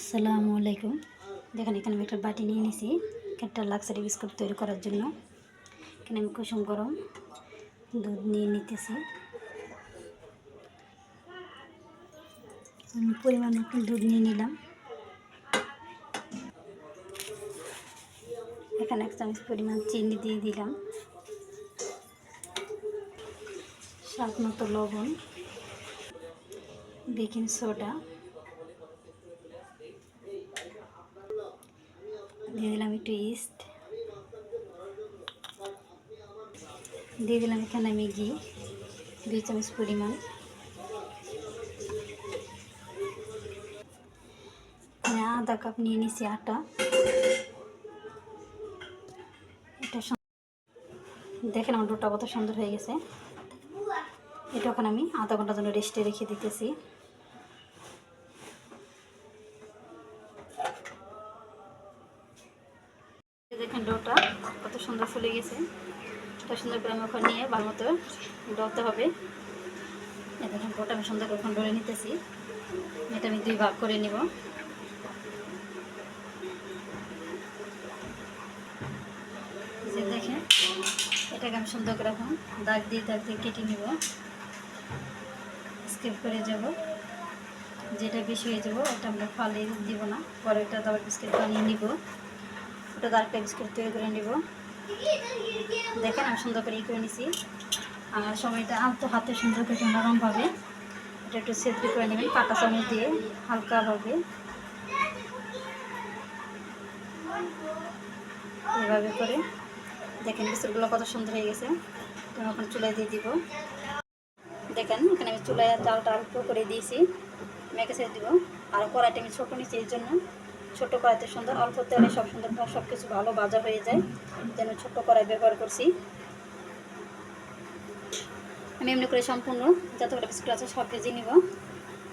আসসালামু আলাইকুম। দেখেন এখানে আমি একটা বাটি নিয়ে নিয়েছি একটা লাক্সারি বিস্কুট তৈরি করার জন্য। এখানে আমি কুসুম গরম দুধ নিয়ে নিতেছি। আমি পরিমাণ মতো দুধ নিয়ে নিলাম। এখানে 1 চামচ পরিমাণ চিনি দিয়ে দিলাম, স্বাদ মতো লবণ, বেকিং সোডা দিয়ে দিলাম, একটু ইস্ট দিয়ে দিলাম। এখানে আমি ঘি 2 চামচ পরিমাণ, আধা কাপ নিয়ে নিছি আটা। এটা দেখেন আমার ডোটা কত সুন্দর হয়ে গেছে। এটা ওখানে আমি আধা ঘন্টার জন্য রেস্টে রেখে দিতেছি। দেখেন ডোটা কত সুন্দর ফুলে গেছে। এটা সুন্দর করে আমি ওখানে নিয়ে ভালো মতো ডলতে হবে। দেখেন ডোটা আমি সুন্দর করে ওখানে ডলে নিতেছি। এটা আমি 2 ভাগ করে নিব। যে দেখেন এটাকে আমি সুন্দর করে এখন দাগ দিয়ে কেটে নিব। স্কিপ করে যাব, যেটা বেশি হয়ে যাব ওটা আমরা ফালে দিব না, পরে ওটা আবার বিস্কিট বানিয়ে নিব। ওটা আরেকটা বিস্কিট তৈরি করে নিব। দেখেন আমি সুন্দর করে করে নিছি। আর সময়টা আলতো হাতে সুন্দর করে নরমভাবে এটা একটু সেদ্ধ করে নেবেন কাঁটা চামচ দিয়ে হালকাভাবে, এভাবে করে। দেখেন বিস্কুটগুলো কত সুন্দর হয়ে গেছে। আমি এখন চুলায় দিয়ে দিব। দেখেন এখানে আমি চুলায় জালটা অল্প করে দিয়েছি, মেখে ছেড়ে দিব। আর কড়াইটা আমি ছোটো নিচ্ছি, এই জন্য ছোটো কড়াইতে সুন্দর অল্প তেলে সব সুন্দর সব কিছু ভালো ভাজা হয়ে যায়, যেন ছোট্ট কড়াই ব্যবহার করছি। আমি এমনি করে সম্পূর্ণ যতগুলো বিস্কুট আছে সব ভেজে নিব।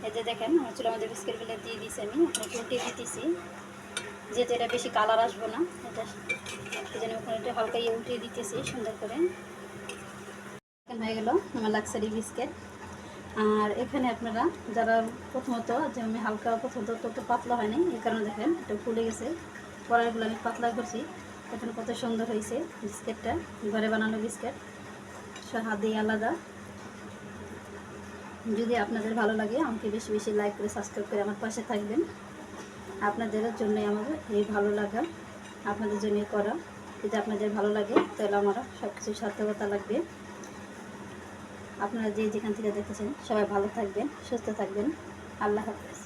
এই যে দেখেন আমার চুলার মধ্যে বিস্কুটগুলো দিয়ে দিয়েছি, আমি ওখানে উল্টে দিতেছি, যেহেতু এটা বেশি কালার আসবো না, এটা এই জন্য ওখানে একটু হালকা উল্টিয়ে দিতেছি সুন্দর করে। হয়ে গেল আমার লাক্সারি বিস্কিট। আর এখানে আপনারা যারা প্রথমত যে আমি হালকা প্রথমত তত পাতলা হয়নি, এই কারণে দেখেন এটা ফুলে গেছে। পরেরগুলো আমি পাতলা করছি। এখন কত সুন্দর হয়েছে বিস্কিটটা, ঘরে বানানো বিস্কিট, স্বাদই আলাদা। যদি আপনাদের ভালো লাগে আমাকে বেশি বেশি লাইক করে সাবস্ক্রাইব করে আমার পাশে থাকবেন। আপনাদের জন্যই আমাদের এই ভালো লাগা, আপনাদের জন্যই করা। যদি আপনাদের ভালো লাগে তাহলে আমারও সব কিছু সার্থকতা লাগবে। আপনারা যেখান থেকে দেখেছেন সবাই ভালো থাকবেন, সুস্থ থাকবেন। আল্লাহ হাফেজ।